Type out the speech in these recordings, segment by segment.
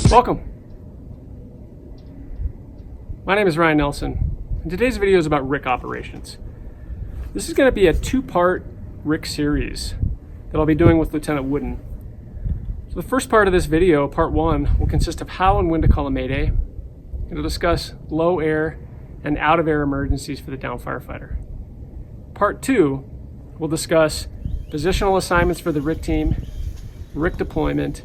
Welcome. My name is Ryan Nelson, and today's video is about RIC operations. This is going to be a two-part RIC series that I'll be doing with Lieutenant Wooden. So the first part of this video, part one, will consist of how and when to call a Mayday. It'll discuss low air and out of air emergencies for the down firefighter. Part two will discuss positional assignments for the RIC team, RIC deployment,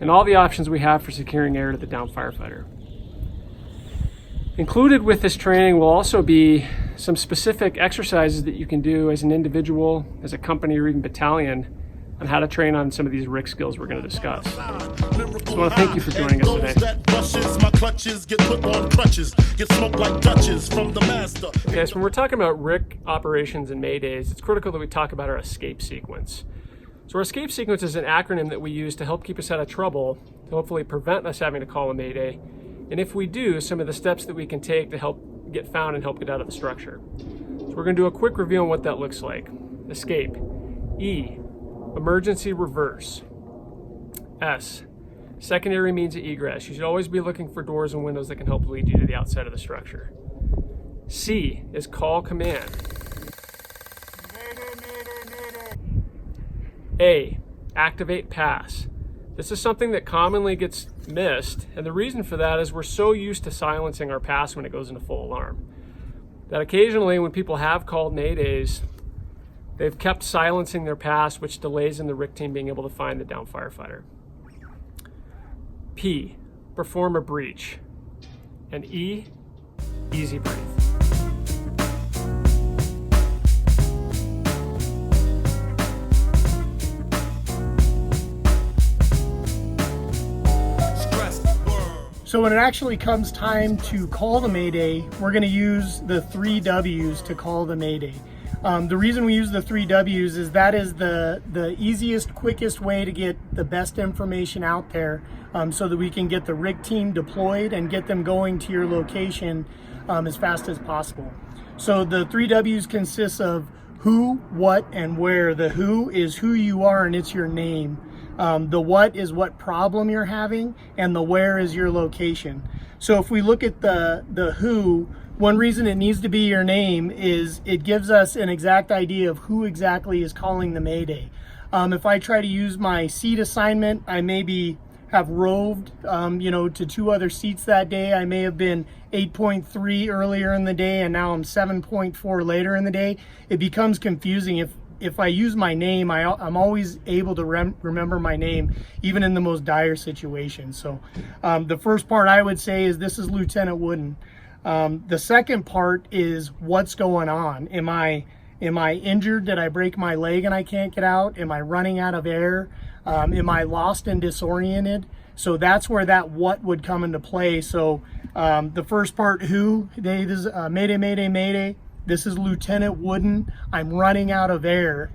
and all the options we have for securing air to the down firefighter. Included with this training will also be some specific exercises that you can do as an individual, as a company, or even battalion on how to train on some of these RIC skills we're going to discuss. So I want to thank you for joining us today. Okay, so when we're talking about RIC operations and Maydays, it's critical that we talk about our escape sequence. So our escape sequence is an acronym that we use to help keep us out of trouble, to hopefully prevent us having to call a Mayday. And if we do, some of the steps that we can take to help get found and help get out of the structure. So we're going to do a quick review on what that looks like. Escape. E, emergency reverse. S, secondary means of egress. You should always be looking for doors and windows that can help lead you to the outside of the structure. C is call command. A, activate pass. This is something that commonly gets missed, and the reason for that is we're so used to silencing our pass when it goes into full alarm that occasionally when people have called Maydays, they've kept silencing their pass, which delays in the RIC team being able to find the down firefighter. P, perform a breach. And E, easy breathe. So when it actually comes time to call the Mayday, we're going to use the 3 W's to call the Mayday. The reason we use the 3 W's is that is the easiest, quickest way to get the best information out there so that we can get the RIC team deployed and get them going to your location as fast as possible. So the 3 W's consists of who, what, and where. The who is who you are and it's your name. The what is what problem you're having, and the where is your location. So if we look at the who, one reason it needs to be your name is it gives us an exact idea of who exactly is calling the Mayday. If I try to use my seat assignment, I maybe have roved to 2 other seats that day. I may have been 8.3 earlier in the day and now I'm 7.4 later in the day. It becomes confusing. If I use my name, I'm always able to remember my name, even in the most dire situations. So the first part I would say is this is Lieutenant Wooden. The second part is what's going on. Am I injured? Did I break my leg and I can't get out? Am I running out of air? Am I lost and disoriented? So that's where that what would come into play. So the first part, who, this is Mayday, Mayday, Mayday. This is Lieutenant Wooden. I'm running out of air.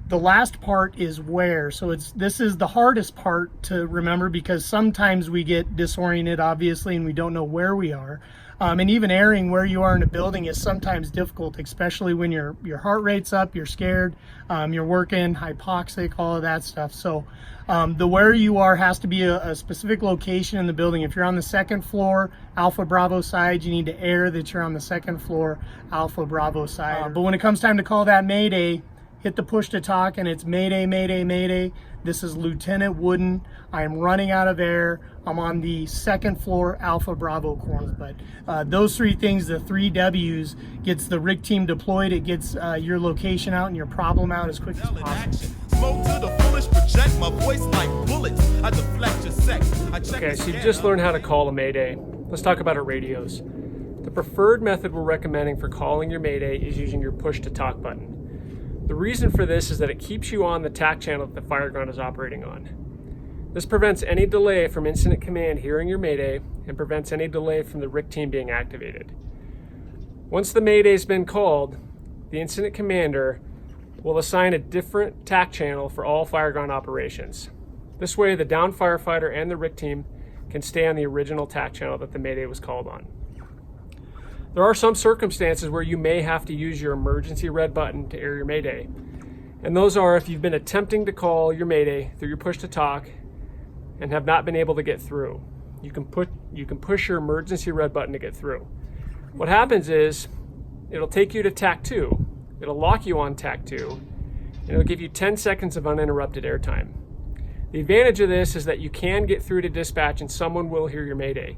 The last part is where. So this is the hardest part to remember because sometimes we get disoriented, obviously, and we don't know where we are. And even airing where you are in a building is sometimes difficult, especially when your heart rate's up, you're scared, you're working, hypoxic, all of that stuff. So the where you are has to be a specific location in the building. If you're on the 2nd floor, Alpha Bravo side, you need to air that you're on the 2nd floor, Alpha Bravo side. But when it comes time to call that Mayday, hit the push to talk and it's Mayday, Mayday, Mayday. This is Lieutenant Wooden. I'm running out of air. I'm on the 2nd floor, Alpha Bravo corner. But those 3 things, the 3 W's, gets the RIC team deployed. It gets your location out and your problem out as quick as possible. Okay, so you just learned how to call a Mayday. Let's talk about our radios. The preferred method we're recommending for calling your Mayday is using your push to talk button. The reason for this is that it keeps you on the TAC channel that the fireground is operating on. This prevents any delay from incident command hearing your Mayday and prevents any delay from the RIC team being activated. Once the Mayday's been called, the incident commander will assign a different TAC channel for all fireground operations. This way, the down firefighter and the RIC team can stay on the original TAC channel that the Mayday was called on. There are some circumstances where you may have to use your emergency red button to air your Mayday. And those are if you've been attempting to call your Mayday through your push to talk and have not been able to get through, you can push your emergency red button to get through. What happens is it'll take you to TAC 2, it'll lock you on TAC 2, and it'll give you 10 seconds of uninterrupted airtime. The advantage of this is that you can get through to dispatch and someone will hear your mayday.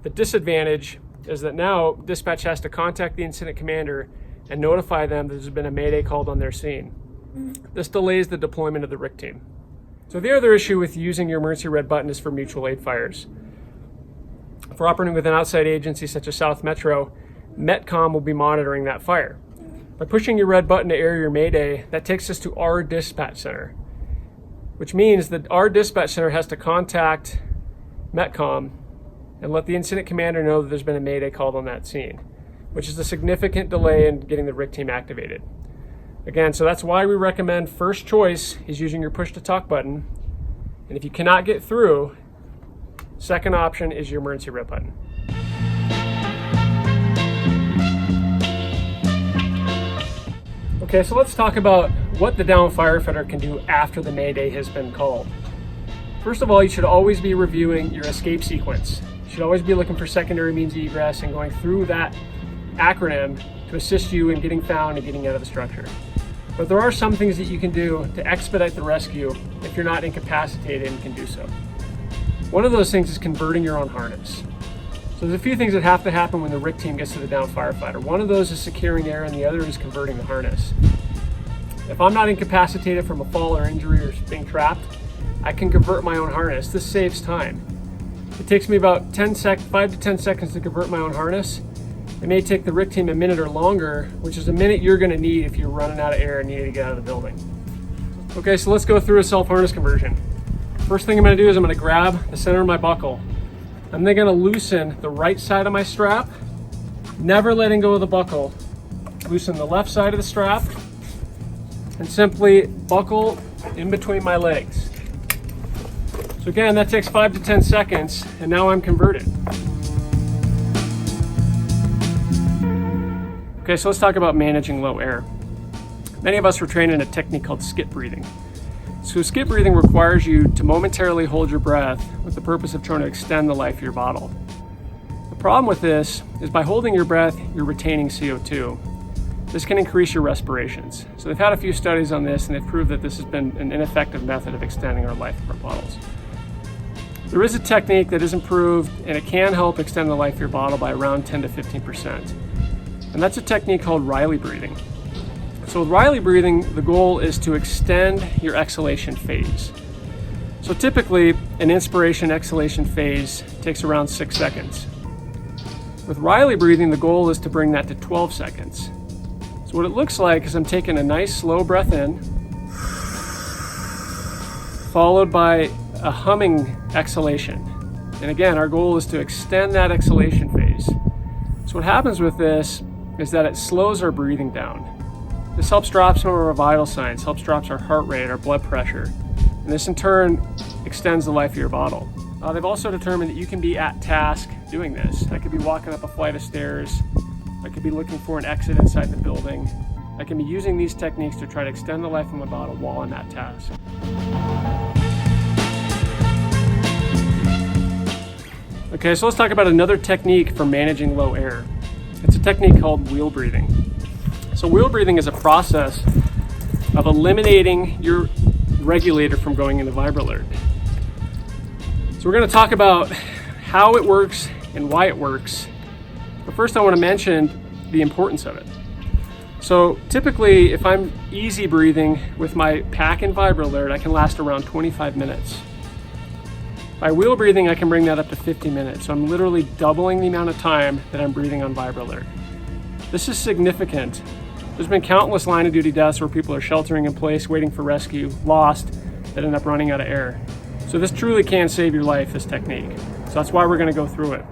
The disadvantage is that now dispatch has to contact the incident commander and notify them that there's been a mayday called on their scene. This delays the deployment of the RIC team. So the other issue with using your emergency red button is for mutual aid fires. If we're operating with an outside agency such as South Metro, Metcom will be monitoring that fire. By pushing your red button to air your mayday, that takes us to our dispatch center, which means that our dispatch center has to contact Metcom and let the incident commander know that there's been a mayday called on that scene, which is a significant delay in getting the RIC team activated. Again, so that's why we recommend first choice is using your push to talk button. And if you cannot get through, second option is your emergency red button. Okay, so let's talk about what the downed firefighter can do after the mayday has been called. First of all, you should always be reviewing your escape sequence. You should always be looking for secondary means of egress and going through that acronym to assist you in getting found and getting out of the structure. But there are some things that you can do to expedite the rescue if you're not incapacitated and can do so. One of those things is converting your own harness. So there's a few things that have to happen when the RIC team gets to the downed firefighter. One of those is securing air and the other is converting the harness. If I'm not incapacitated from a fall or injury or being trapped, I can convert my own harness. This saves time. It takes me about 5 to 10 seconds to convert my own harness. It may take the RIC team a minute or longer, which is a minute you're going to need if you're running out of air and needing to get out of the building. Okay, so let's go through a self-harness conversion. First thing I'm going to do is I'm going to grab the center of my buckle. I'm then going to loosen the right side of my strap, never letting go of the buckle. Loosen the left side of the strap, and simply buckle in between my legs. So again, that takes 5 to 10 seconds, and now I'm converted. Okay, so let's talk about managing low air. Many of us were trained in a technique called skip breathing. So skip breathing requires you to momentarily hold your breath with the purpose of trying to extend the life of your bottle. The problem with this is by holding your breath, you're retaining CO2. This can increase your respirations. So they've had a few studies on this and they've proved that this has been an ineffective method of extending our life of our bottles. There is a technique that is improved and it can help extend the life of your bottle by around 10 to 15%. And that's a technique called Riley breathing. So with Riley breathing, the goal is to extend your exhalation phase. So typically, an inspiration-exhalation phase takes around 6 seconds. With Riley breathing, the goal is to bring that to 12 seconds. So what it looks like is I'm taking a nice slow breath in, followed by a humming exhalation. And again, our goal is to extend that exhalation phase. So what happens with this is that it slows our breathing down. This helps drop some of our vital signs, helps drop our heart rate, our blood pressure, and this in turn extends the life of your bottle. They've also determined that you can be at task doing this. I could be walking up a flight of stairs, I could be looking for an exit inside the building. I can be using these techniques to try to extend the life of my bottle while on that task. Okay, so let's talk about another technique for managing low air. It's a technique called wheel breathing. So wheel breathing is a process of eliminating your regulator from going into vibra alert. So we're going to talk about how it works and why it works. But first I want to mention the importance of it. So typically if I'm easy breathing with my pack and vibra alert, I can last around 25 minutes. By wheel breathing, I can bring that up to 50 minutes. So I'm literally doubling the amount of time that I'm breathing on vibra alert. This is significant. There's been countless line of duty deaths where people are sheltering in place, waiting for rescue, lost, that end up running out of air. So this truly can save your life, this technique. So that's why we're going to go through it.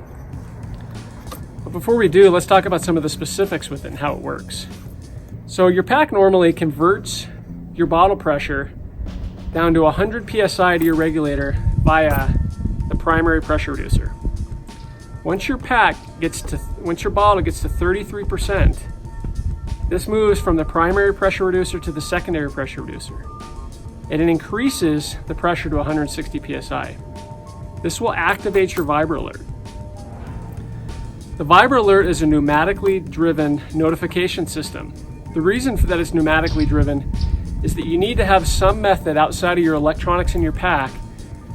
But before we do, let's talk about some of the specifics with it and how it works. So your pack normally converts your bottle pressure down to 100 psi to your regulator via the primary pressure reducer. Once your bottle gets to 33%, this moves from the primary pressure reducer to the secondary pressure reducer. and it increases the pressure to 160 psi. This will activate your Vibra Alert. The Vibra Alert is a pneumatically driven notification system. The reason for that it's pneumatically driven is that you need to have some method outside of your electronics in your pack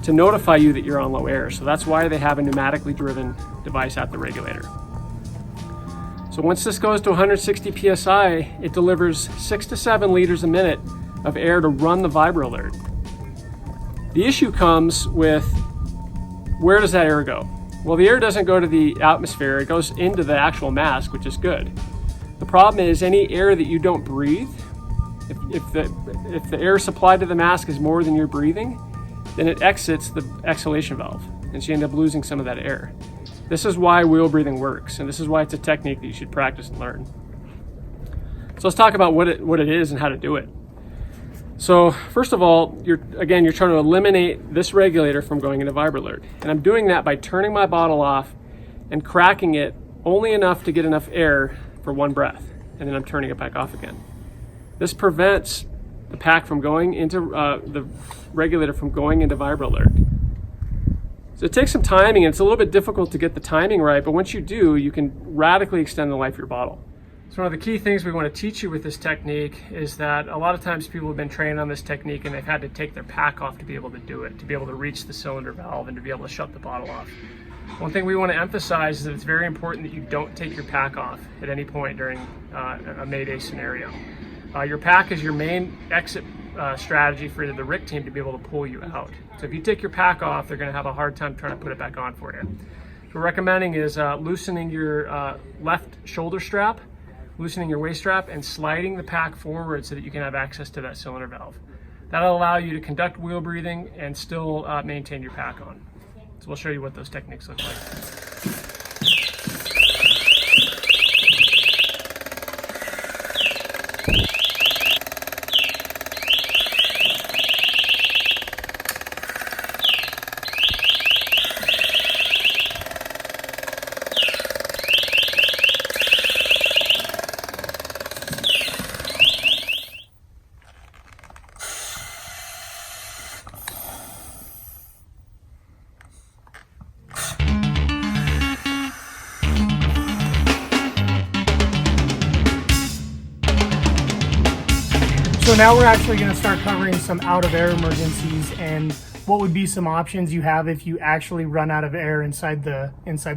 to notify you that you're on low air. So that's why they have a pneumatically driven device at the regulator. So once this goes to 160 psi, it delivers 6 to 7 liters a minute of air to run the Vibra Alert. The issue comes with, where does that air go? Well, the air doesn't go to the atmosphere, it goes into the actual mask, which is good. The problem is any air that you don't breathe, if the air supplied to the mask is more than you're breathing, then it exits the exhalation valve, and so you end up losing some of that air. This is why wheel breathing works, and this is why it's a technique that you should practice and learn. So let's talk about what it is and how to do it. So first of all, you're trying to eliminate this regulator from going into Vibra Alert. And I'm doing that by turning my bottle off and cracking it only enough to get enough air for one breath. And then I'm turning it back off again. This prevents the pack from going into, the regulator from going into Vibra Alert. So it takes some timing, and it's a little bit difficult to get the timing right, but once you do, you can radically extend the life of your bottle. So one of the key things we want to teach you with this technique is that a lot of times people have been trained on this technique and they've had to take their pack off to be able to do it, to be able to reach the cylinder valve and to be able to shut the bottle off. One thing we want to emphasize is that it's very important that you don't take your pack off at any point during a Mayday scenario. Your pack is your main exit strategy for the RIC team to be able to pull you out. So if you take your pack off, they're going to have a hard time trying to put it back on for you. What we're recommending is loosening your left shoulder strap, loosening your waist strap, and sliding the pack forward so that you can have access to that cylinder valve. That'll allow you to conduct wheel breathing and still maintain your pack on. So we'll show you what those techniques look like. So now we're actually going to start covering some out of air emergencies and what would be some options you have if you actually run out of air inside the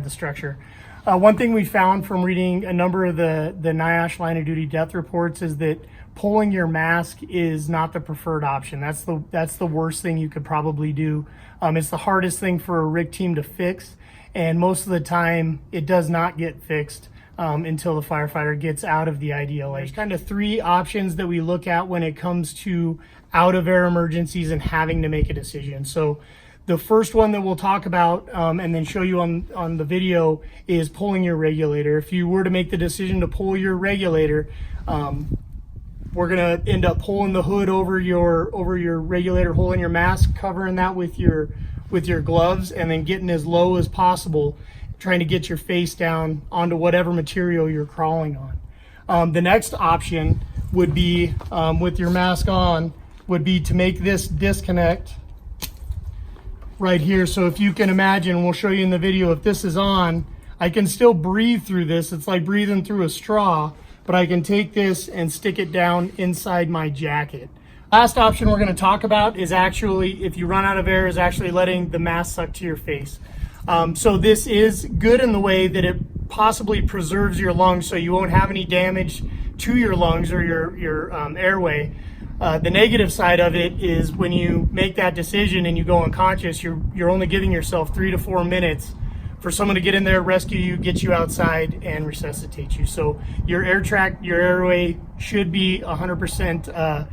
structure. One thing we found from reading a number of the NIOSH line of duty death reports is that pulling your mask is not the preferred option. That's the worst thing you could probably do. It's the hardest thing for a RIC team to fix, and most of the time it does not get fixed until the firefighter gets out of the IDLA. There's kind of three options that we look at when it comes to out of air emergencies and having to make a decision. So the first one that we'll talk about and then show you on the video is pulling your regulator. If you were to make the decision to pull your regulator, we're gonna end up pulling the hood over your regulator hole in your mask, covering that with your gloves, and then getting as low as possible, trying to get your face down onto whatever material you're crawling on. The next option would be, with your mask on, would be to make this disconnect right here. So if you can imagine, we'll show you in the video, if this is on, I can still breathe through this. It's like breathing through a straw, but I can take this and stick it down inside my jacket. Last option we're going to talk about is actually, if you run out of air, is actually letting the mask suck to your face. So this is good in the way that it possibly preserves your lungs so you won't have any damage to your lungs or your airway. The negative side of it is when you make that decision and you go unconscious, you're only giving yourself 3 to 4 minutes for someone to get in there, rescue you, get you outside, and resuscitate you. So your your airway should be 100%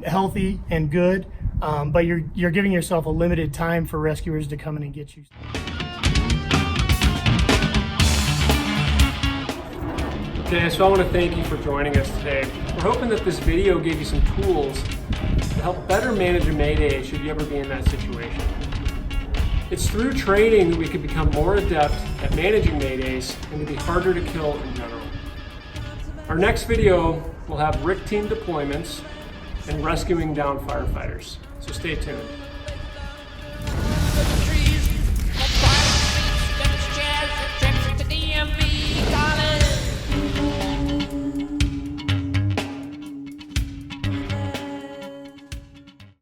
healthy and good, but you're giving yourself a limited time for rescuers to come in and get you. Okay, so I want to thank you for joining us today. We're hoping that this video gave you some tools to help better manage a Mayday should you ever be in that situation. It's through training that we can become more adept at managing Maydays and to be harder to kill in general. Our next video will have RIC team deployments, and rescuing down firefighters. So stay tuned.